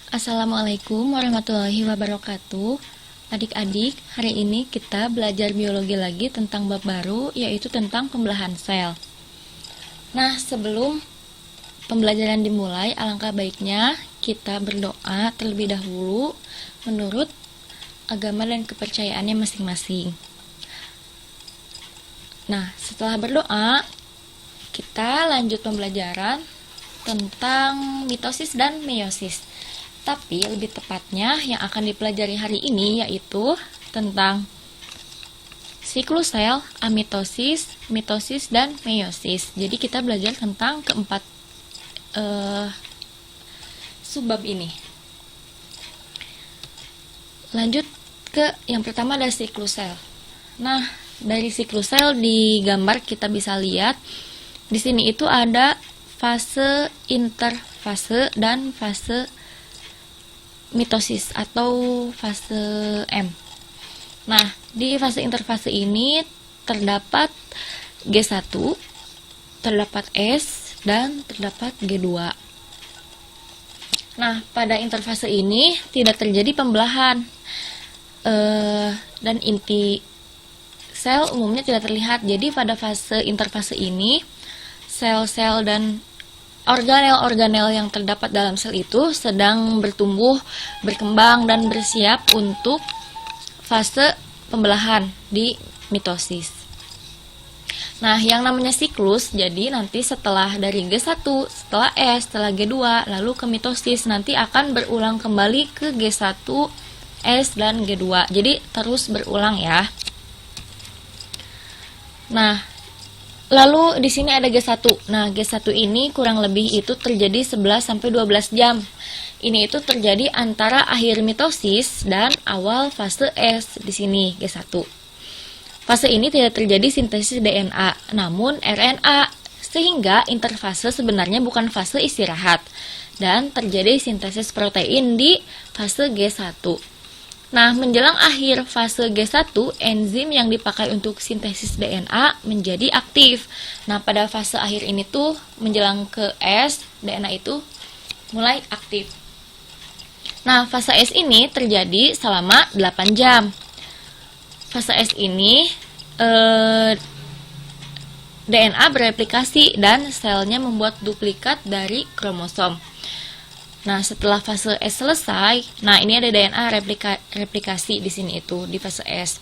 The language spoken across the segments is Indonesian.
Assalamualaikum warahmatullahi wabarakatuh. Adik-adik, hari ini kita belajar biologi lagi tentang bab baru, yaitu tentang pembelahan sel. Nah, sebelum pembelajaran dimulai, alangkah baiknya kita berdoa terlebih dahulu menurut agama dan kepercayaannya masing-masing. Nah, setelah berdoa, kita lanjut pembelajaran tentang mitosis dan meiosis. Tapi lebih tepatnya yang akan dipelajari hari ini yaitu tentang siklus sel, amitosis, mitosis, dan meiosis. Jadi kita belajar tentang keempat subbab ini. Lanjut ke yang pertama ada siklus sel. Nah, dari siklus sel di gambar kita bisa lihat di sini itu ada fase interfase dan fase mitosis atau fase M. Nah, di fase interfase ini terdapat G1, terdapat S, dan terdapat G2. Nah, pada interfase ini tidak terjadi pembelahan dan inti sel umumnya tidak terlihat. Jadi pada fase interfase ini sel-sel dan organel-organel yang terdapat dalam sel itu sedang bertumbuh, berkembang, dan bersiap untuk fase pembelahan di mitosis. Nah, yang namanya siklus, jadi nanti setelah dari G1, setelah S, setelah G2, lalu ke mitosis, nanti akan berulang kembali ke G1, S, dan G2. Jadi terus berulang ya. Nah, lalu di sini ada G1. Nah, G1 ini kurang lebih itu terjadi 11 sampai 12 jam. Ini itu terjadi antara akhir mitosis dan awal fase S di sini G1. Fase ini tidak terjadi sintesis DNA, namun RNA, sehingga interfase sebenarnya bukan fase istirahat dan terjadi sintesis protein di fase G1. Nah, menjelang akhir fase G1, enzim yang dipakai untuk sintesis DNA menjadi aktif. Nah, pada fase akhir ini tuh menjelang ke S, DNA itu mulai aktif. Nah, fase S ini terjadi selama 8 jam. Fase S ini DNA bereplikasi dan selnya membuat duplikat dari kromosom. Nah, setelah fase S selesai, nah ini ada DNA replikasi di sini itu di fase S.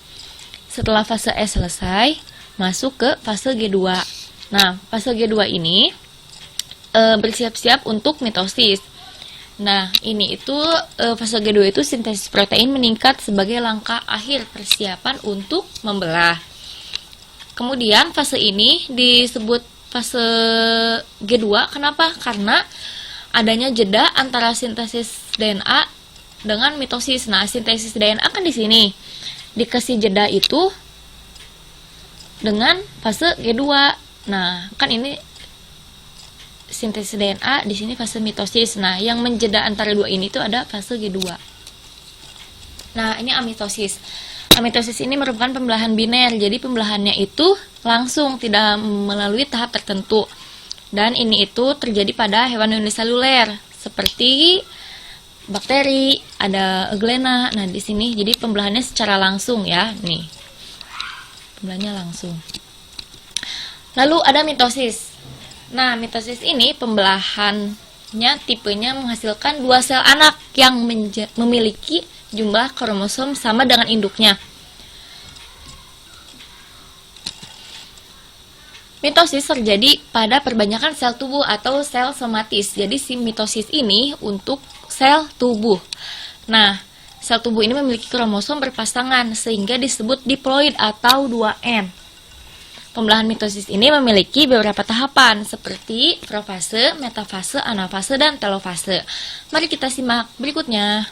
Setelah fase S selesai, masuk ke fase G2. Nah, fase G2 ini bersiap-siap untuk mitosis. Nah, ini itu fase G2 itu sintesis protein meningkat sebagai langkah akhir persiapan untuk membelah. Kemudian fase ini disebut fase G2. Kenapa? Karena adanya jeda antara sintesis DNA dengan mitosis. Nah, sintesis DNA kan di sini. Dikasih jeda itu dengan fase G2. Nah, kan ini sintesis DNA, di sini fase mitosis. Nah, yang menjeda antara dua ini itu ada fase G2. Nah, ini amitosis. Amitosis ini merupakan pembelahan biner. Jadi pembelahannya itu langsung, tidak melalui tahap tertentu. Dan ini itu terjadi pada hewan uniseluler seperti bakteri, ada euglena. Nah, di sini jadi pembelahannya secara langsung ya, nih. Pembelahannya langsung. Lalu ada mitosis. Nah, mitosis ini pembelahannya tipenya menghasilkan dua sel anak yang memiliki jumlah kromosom sama dengan induknya. Mitosis terjadi pada perbanyakan sel tubuh atau sel somatis. Jadi si mitosis ini untuk sel tubuh. Nah, sel tubuh ini memiliki kromosom berpasangan sehingga disebut diploid atau 2N. Pembelahan mitosis ini memiliki beberapa tahapan seperti profase, metafase, anafase, dan telofase. Mari kita simak berikutnya.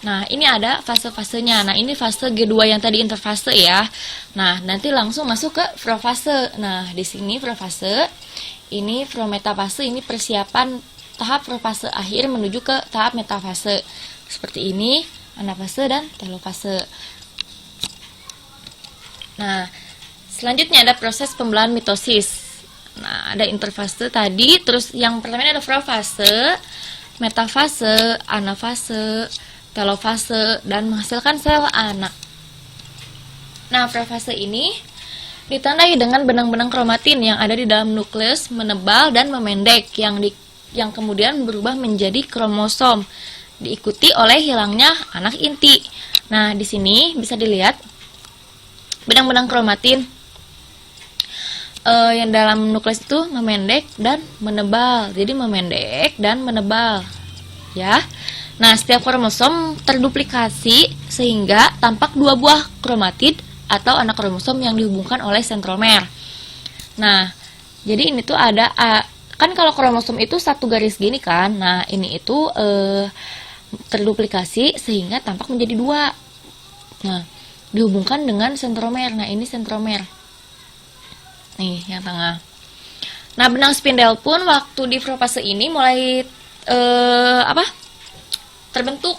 Nah, ini ada fase-fasenya. Nah, ini fase G2 yang tadi interfase ya. Nah, nanti langsung masuk ke profase. Nah, di sini profase, ini prometafase, ini persiapan tahap profase akhir menuju ke tahap metafase. Seperti ini, anafase dan telofase. Nah, selanjutnya ada proses pembelahan mitosis. Nah, ada interfase tadi, terus yang pertama ada profase. metafase, anafase, telofase, dan menghasilkan sel anak. Nah, profase ini ditandai dengan benang-benang kromatin yang ada di dalam nukleus menebal dan memendek yang kemudian berubah menjadi kromosom, diikuti oleh hilangnya anak inti. Nah, di sini bisa dilihat benang-benang kromatin yang dalam nukleus itu memendek dan menebal. Jadi memendek dan menebal, ya. Nah, setiap kromosom terduplikasi sehingga tampak dua buah kromatid atau anak kromosom yang dihubungkan oleh sentromer. Nah, jadi ini tuh ada kan kalau kromosom itu satu garis gini kan. Nah, ini itu terduplikasi sehingga tampak menjadi dua. Nah, dihubungkan dengan sentromer. Nah, ini sentromer. Nih, yang tengah. Nah, benang spindel pun waktu di profase ini mulai terbentuk.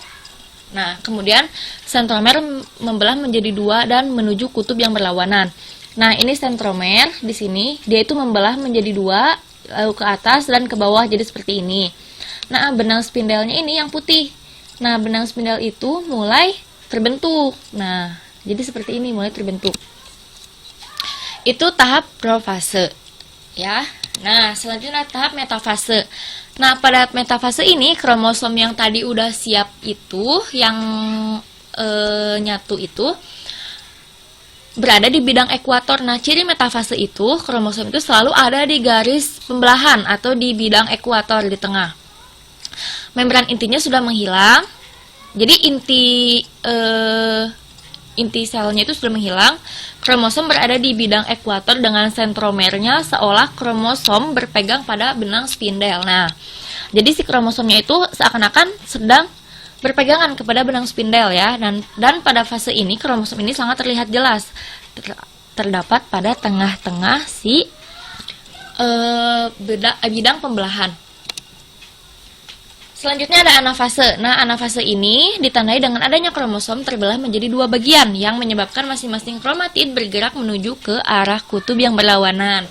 Nah, kemudian sentromer membelah menjadi dua dan menuju kutub yang berlawanan. Nah, ini sentromer di sini, dia itu membelah menjadi dua, lalu ke atas dan ke bawah jadi seperti ini. Nah, benang spindelnya ini yang putih. Nah, benang spindel itu mulai terbentuk. Nah, jadi seperti ini mulai terbentuk. Itu tahap profase, ya. Nah, selanjutnya tahap metafase. Nah, pada metafase ini kromosom yang tadi udah siap itu, yang nyatu itu berada di bidang ekuator. Nah, ciri metafase itu kromosom itu selalu ada di garis pembelahan atau di bidang ekuator di tengah. Membran intinya sudah menghilang. Jadi inti selnya itu sudah menghilang. Kromosom berada di bidang ekuator dengan sentromernya seolah kromosom berpegang pada benang spindel. Nah, jadi si kromosomnya itu seakan-akan sedang berpegangan kepada benang spindel, ya. Dan pada fase ini kromosom ini sangat terlihat jelas terdapat pada tengah-tengah si bidang pembelahan. Selanjutnya ada anafase. Nah, anafase ini ditandai dengan adanya kromosom terbelah menjadi dua bagian yang menyebabkan masing-masing kromatid bergerak menuju ke arah kutub yang berlawanan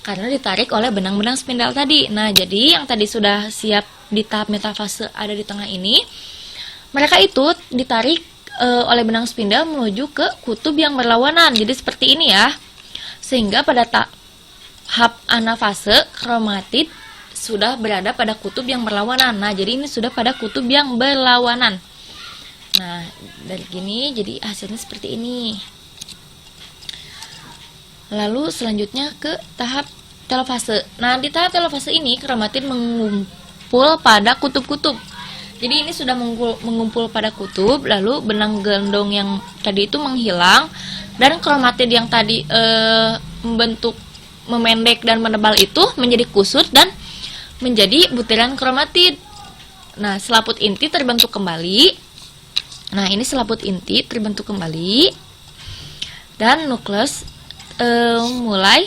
karena ditarik oleh benang-benang spindel tadi. Nah, jadi yang tadi sudah siap di tahap metafase ada di tengah ini, mereka itu ditarik oleh benang spindel menuju ke kutub yang berlawanan. Jadi seperti ini, ya. Sehingga pada tahap anafase kromatid sudah berada pada kutub yang berlawanan. Nah, jadi ini sudah pada kutub yang berlawanan. Nah, dari gini jadi hasilnya seperti ini. Lalu selanjutnya ke tahap telofase. Nah, di tahap telofase ini kromatid mengumpul pada kutub-kutub. Jadi ini sudah mengumpul pada kutub, lalu benang gendong yang tadi itu menghilang dan kromatid yang tadi membentuk memendek dan menebal itu menjadi kusut dan menjadi butiran kromatid. Nah, selaput inti terbentuk kembali. Nah, ini selaput inti terbentuk kembali. Dan nukleus mulai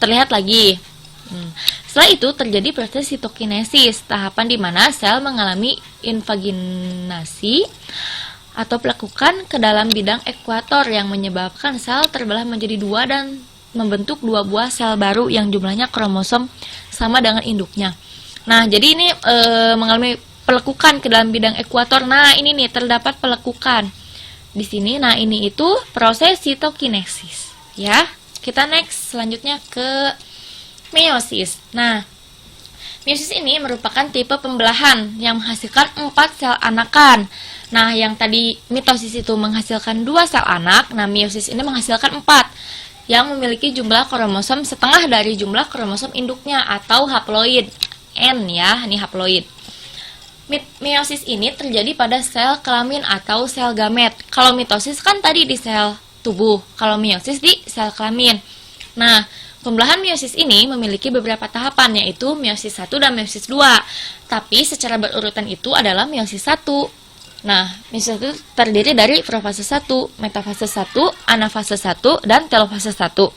terlihat lagi. Setelah itu terjadi proses sitokinesis, tahapan di mana sel mengalami invaginasi atau pelekukan ke dalam bidang ekuator yang menyebabkan sel terbelah menjadi dua dan membentuk dua buah sel baru yang jumlahnya kromosom sama dengan induknya. Nah, jadi ini mengalami pelekukan ke dalam bidang ekuator. Nah, ini nih terdapat pelekukan di sini. Nah, ini itu proses sitokinesis, ya. Kita next selanjutnya ke meiosis. Nah, meiosis ini merupakan tipe pembelahan yang menghasilkan 4 sel anakan. Nah, yang tadi mitosis itu menghasilkan 2 sel anak. Nah, meiosis ini menghasilkan 4 yang memiliki jumlah kromosom setengah dari jumlah kromosom induknya atau haploid. N, ya, ini haploid. Meiosis ini terjadi pada sel kelamin atau sel gamet. Kalau mitosis kan tadi di sel tubuh, kalau meiosis di sel kelamin. Nah, pembelahan meiosis ini memiliki beberapa tahapan, yaitu meiosis 1 dan meiosis 2. Tapi secara berurutan itu adalah meiosis 1. Nah, meiosis 1 terdiri dari profase 1, metafase 1, anafase 1, dan telofase 1.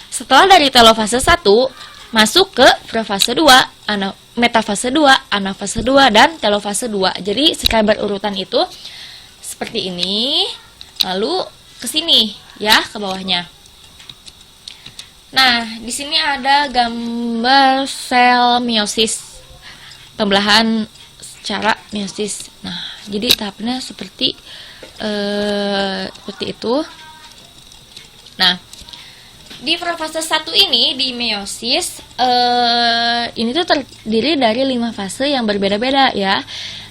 Setelah dari telofase 1, masuk ke profase 2, metafase 2, anafase 2, dan telofase 2. Jadi secara berurutan itu seperti ini, lalu ke sini, ya, ke bawahnya. Nah, di sini ada gambar sel meiosis, pembelahan cara meiosis. Nah, jadi tahapnya seperti itu. Nah, di profase 1 ini di meiosis ini tuh terdiri dari 5 fase yang berbeda-beda ya.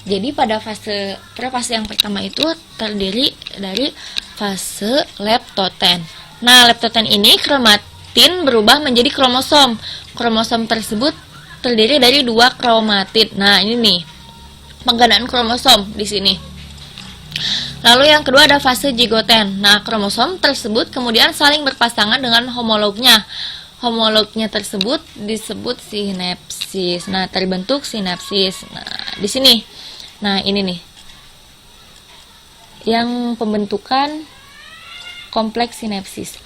Jadi pada prefase yang pertama itu terdiri dari fase leptoten. Nah, leptoten ini kromatin berubah menjadi kromosom. Kromosom tersebut terdiri dari 2 kromatid. Nah, ini nih penggandaan kromosom di sini. Lalu yang kedua ada fase zigoten. Nah, kromosom tersebut kemudian saling berpasangan dengan homolognya. Homolognya tersebut disebut sinapsis. Nah, terbentuk sinapsis. Nah, di sini. Nah, ini nih. Yang pembentukan kompleks sinapsis.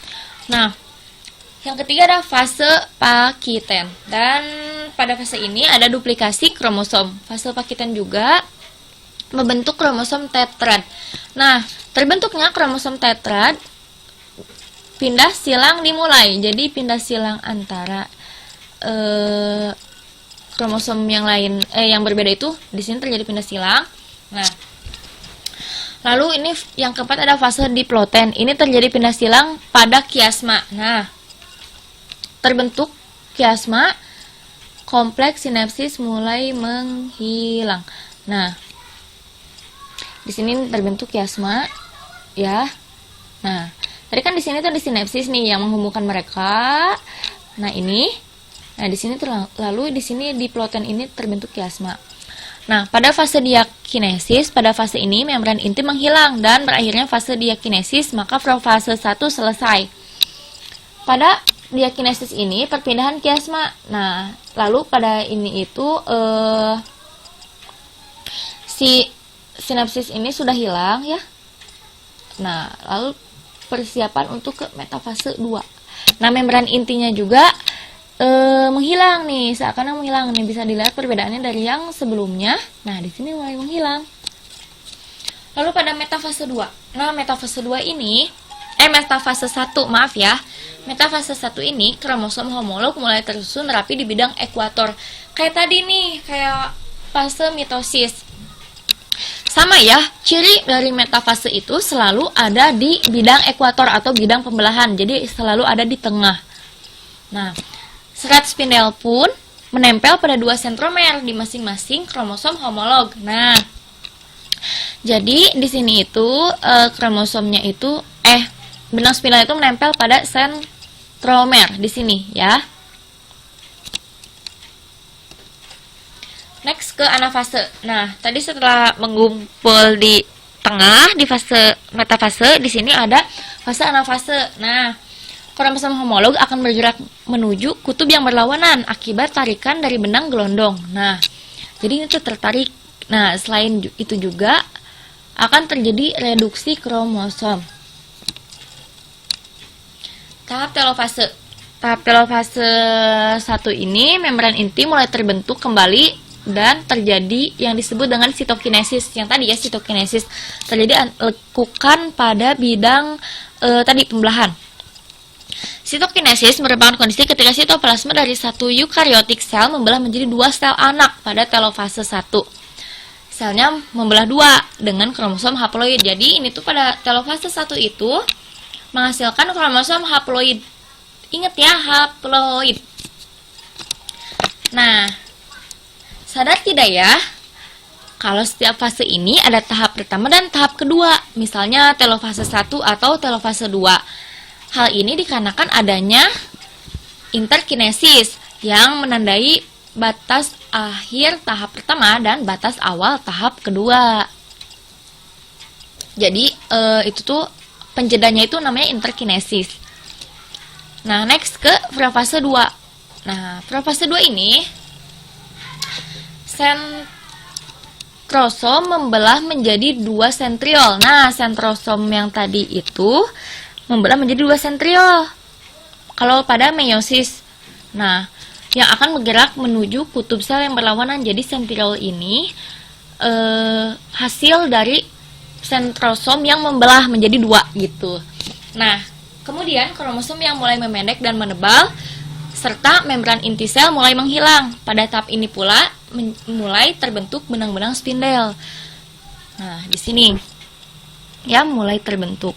Nah, yang ketiga ada fase pakiten. Dan pada fase ini ada duplikasi kromosom. Fase pakiten juga membentuk kromosom tetrad. Nah, terbentuknya kromosom tetrad, pindah silang dimulai. Jadi pindah silang antara kromosom yang lain yang berbeda itu di sini terjadi pindah silang. Nah, lalu ini yang keempat ada fase diploten. Ini terjadi pindah silang pada kiasma. Nah, terbentuk kiasma, kompleks sinapsis mulai menghilang. Nah, di sini terbentuk kiasma ya. Nah, tadi kan di sini tuh di sinapsis nih yang menghubungkan mereka. Nah, ini. Nah, di sini lalu di sini diploten ini terbentuk kiasma. Nah, pada fase diakinesis, pada fase ini membran inti menghilang dan berakhirnya fase diakinesis, maka fase 1 selesai. Pada diakinesis ini perpindahan kiasma. Nah, lalu pada ini itu si sinapsis ini sudah hilang ya. Nah, lalu persiapan untuk ke metafase 2. Nah, membran intinya juga menghilang nih, seakan menghilang nih, bisa dilihat perbedaannya dari yang sebelumnya. Nah, di sini mulai menghilang. Lalu pada metafase 2. Nah, metafase 2 ini metafase 1, maaf ya. Metafase 1 ini kromosom homolog mulai tersusun rapi di bidang ekuator. Kayak tadi nih, kayak fase mitosis. Sama ya, ciri dari metafase itu selalu ada di bidang ekuator atau bidang pembelahan. Jadi selalu ada di tengah. Nah, serat spindel pun menempel pada 2 sentromer di masing-masing kromosom homolog. Nah, jadi di sini itu kromosomnya itu benang spindel itu menempel pada sentromer di sini ya. Next ke anafase. Nah, tadi setelah mengumpul di tengah di fase metafase, di sini ada fase anafase. Nah, kromosom homolog akan bergerak menuju kutub yang berlawanan akibat tarikan dari benang gelondong. Nah, jadi ini tuh tertarik. Nah, selain itu juga akan terjadi reduksi kromosom. Tahap telofase. Tahap telofase 1 ini membran inti mulai terbentuk kembali dan terjadi yang disebut dengan sitokinesis. Yang tadi ya, sitokinesis terjadi lekukan pada bidang tadi pembelahan. Sitokinesis merupakan kondisi ketika sitoplasma dari satu eukaryotik sel membelah menjadi 2 sel anak pada telofase 1. Selnya membelah 2 dengan kromosom haploid. Jadi ini tuh pada telofase 1 itu menghasilkan kromosom haploid. Ingat ya, haploid. Nah, sadar tidak ya, kalau setiap fase ini ada tahap pertama dan tahap kedua, misalnya telofase 1 atau telofase 2. Hal ini dikarenakan adanya interkinesis yang menandai batas akhir tahap pertama dan batas awal tahap kedua. Jadi itu tuh penjedanya itu namanya interkinesis. Nah, next ke prefase 2. Nah, prefase 2 ini sentrosom membelah menjadi 2 sentriol. Nah, sentrosom yang tadi itu membelah menjadi 2 sentriol kalau pada meiosis. Nah, yang akan bergerak menuju kutub sel yang berlawanan. Jadi sentriol ini hasil dari sentrosom yang membelah menjadi 2 gitu. Nah, kemudian kromosom yang mulai memendek dan menebal serta membran inti sel mulai menghilang. Pada tahap ini pula mulai terbentuk benang-benang spindel. Nah, di sini ya mulai terbentuk.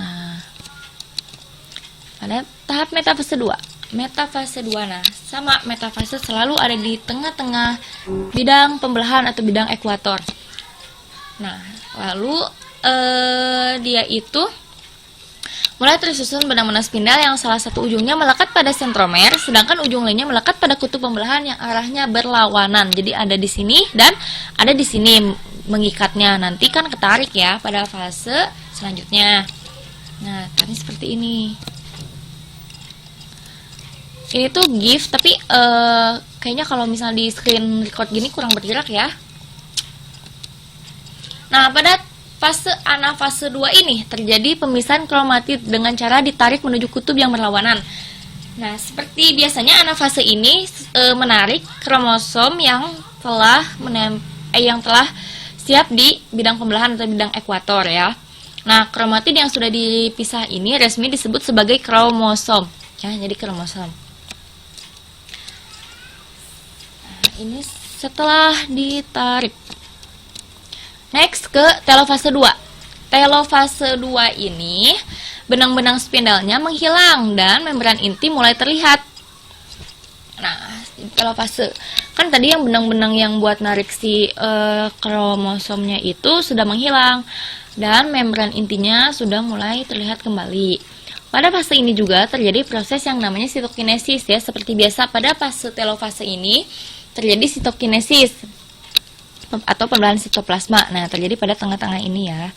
Nah, pada tahap metafase 2. Metafase 2, nah sama, metafase selalu ada di tengah-tengah bidang pembelahan atau bidang ekuator. Nah, lalu dia itu mulai tersusun benang-benang spindel yang salah satu ujungnya melekat pada sentromer, sedangkan ujung lainnya melekat pada kutub pembelahan yang arahnya berlawanan. Jadi ada di sini dan ada di sini mengikatnya. Nanti kan ketarik ya pada fase selanjutnya. Nah, tadi seperti ini. Ini tuh GIF, tapi kayaknya kalau misalnya di screen record gini kurang bergerak ya. Nah, pada fase anafase 2 ini terjadi pemisahan kromatid dengan cara ditarik menuju kutub yang berlawanan. Nah, seperti biasanya anafase ini menarik kromosom yang telah siap di bidang pembelahan atau bidang ekuator ya. Nah, kromatid yang sudah dipisah ini resmi disebut sebagai kromosom. Ya, jadi kromosom. Nah, ini setelah ditarik. Next ke telofase 2. Telofase 2 ini benang-benang spindelnya menghilang dan membran inti mulai terlihat. Nah, telofase kan tadi yang benang-benang yang buat narik si kromosomnya itu sudah menghilang dan membran intinya sudah mulai terlihat kembali. Pada fase ini juga terjadi proses yang namanya sitokinesis ya. Seperti biasa pada fase telofase ini terjadi sitokinesis atau pembelahan sitoplasma. Nah, terjadi pada tengah-tengah ini ya.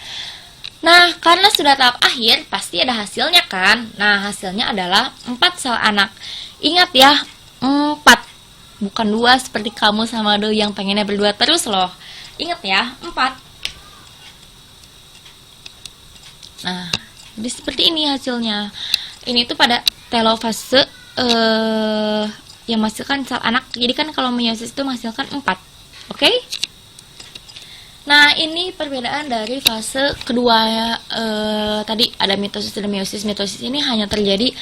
Nah, karena sudah tahap akhir, pasti ada hasilnya kan? Nah, hasilnya adalah 4 sel anak. Ingat ya, 4. Bukan 2 seperti kamu sama Do yang pengennya berdua terus loh. Ingat ya, 4. Nah, jadi seperti ini hasilnya. Ini tuh pada telofase yang menghasilkan sel anak. Jadi kan kalau meiosis itu menghasilkan 4. Oke? Nah, ini perbedaan dari fase kedua ya. Tadi ada mitosis dan meiosis. Mitosis ini hanya terjadi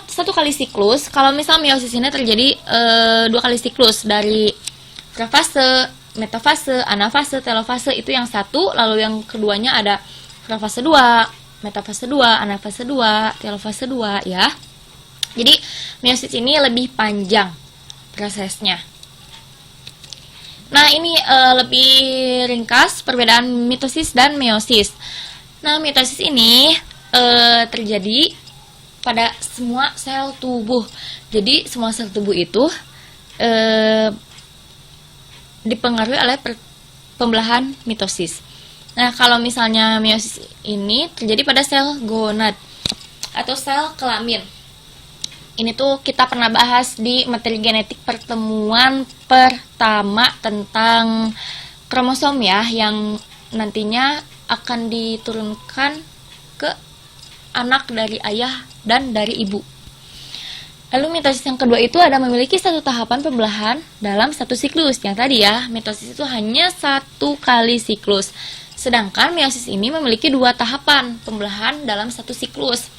satu kali siklus. Kalau misal meiosis ini terjadi 2 kali siklus dari profase, metafase, anafase, telofase itu yang satu. Lalu yang keduanya ada profase 2, metafase 2, anafase 2, telofase 2 ya. Jadi meiosis ini lebih panjang prosesnya. Nah, ini lebih ringkas perbedaan mitosis dan meiosis. Nah, mitosis ini terjadi pada semua sel tubuh. Jadi, semua sel tubuh itu dipengaruhi oleh pembelahan mitosis. Nah, kalau misalnya meiosis ini terjadi pada sel gonad atau sel kelamin. Ini tuh kita pernah bahas di materi genetik pertemuan pertama tentang kromosom ya, yang nantinya akan diturunkan ke anak dari ayah dan dari ibu. Lalu mitosis yang kedua itu ada memiliki satu tahapan pembelahan dalam satu siklus. Yang tadi ya, mitosis itu hanya 1 kali siklus. Sedangkan meiosis ini memiliki 2 tahapan pembelahan dalam satu siklus.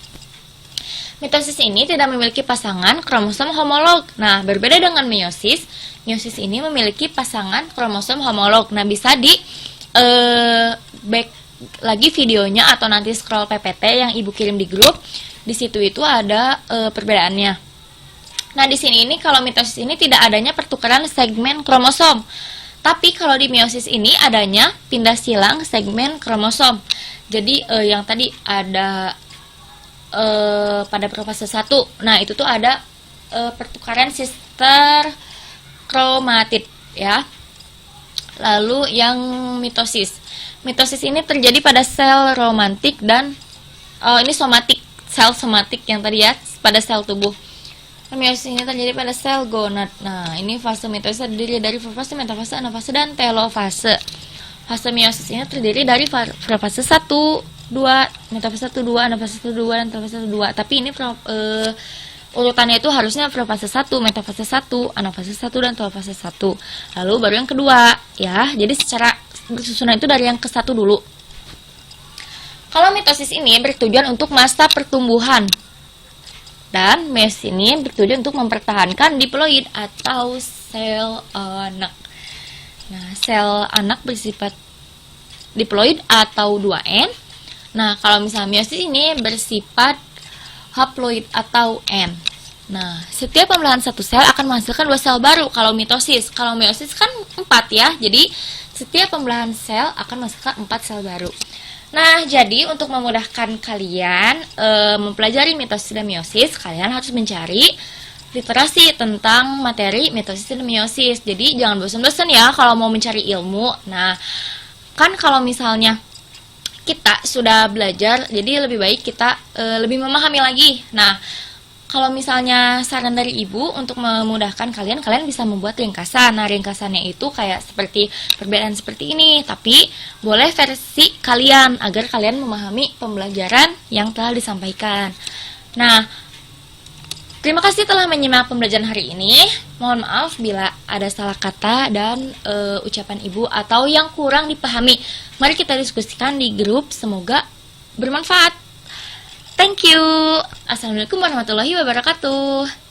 Mitosis ini tidak memiliki pasangan kromosom homolog. Nah, berbeda dengan meiosis, meiosis ini memiliki pasangan kromosom homolog. Nah, bisa di back lagi videonya atau nanti scroll PPT yang Ibu kirim di grup. Di situ itu ada perbedaannya. Nah, di sini ini kalau mitosis ini tidak adanya pertukaran segmen kromosom. Tapi kalau di meiosis ini adanya pindah silang segmen kromosom. Jadi yang tadi ada pada profase 1. Nah, itu tuh ada pertukaran sister kromatid ya. Lalu yang mitosis. Mitosis ini terjadi pada sel romantik dan ini somatik, sel somatik yang tadi ya, pada sel tubuh. Meiosis ini terjadi pada sel gonad. Nah, ini fase mitosis terdiri dari profase, metafase, anafase, dan telofase. Fase meiosis ini terdiri dari profase 1, 2, metafase 1, 2, anafase 1, 2, dan telofase 1, 2. Tapi ini urutannya itu harusnya profase 1, metafase 1, anafase 1, dan telofase 1. Lalu baru yang kedua ya. Jadi secara bersusunan itu dari yang ke 1 dulu. Kalau mitosis ini bertujuan untuk masa pertumbuhan. Dan meiosis ini bertujuan untuk mempertahankan diploid atau sel anak. Nah, sel anak bersifat diploid atau 2N. Nah, kalau misalnya meiosis ini bersifat haploid atau N. Nah, setiap pembelahan satu sel akan menghasilkan 2 sel baru kalau mitosis. Kalau meiosis kan 4 ya, jadi setiap pembelahan sel akan menghasilkan 4 sel baru. Nah, jadi untuk memudahkan kalian mempelajari mitosis dan meiosis, kalian harus mencari literasi tentang materi mitosis dan meiosis. Jadi jangan bosan-bosan ya kalau mau mencari ilmu. Nah, kan kalau misalnya kita sudah belajar, jadi lebih baik kita lebih memahami lagi. Nah, kalau misalnya saran dari ibu untuk memudahkan kalian, kalian bisa membuat ringkasan. Nah, ringkasannya itu kayak seperti perbedaan seperti ini, tapi boleh versi kalian agar kalian memahami pembelajaran yang telah disampaikan. Nah, terima kasih telah menyimak pembelajaran hari ini. Mohon maaf bila ada salah kata dan ucapan ibu atau yang kurang dipahami. Mari kita diskusikan di grup, semoga bermanfaat. Thank you. Assalamualaikum warahmatullahi wabarakatuh.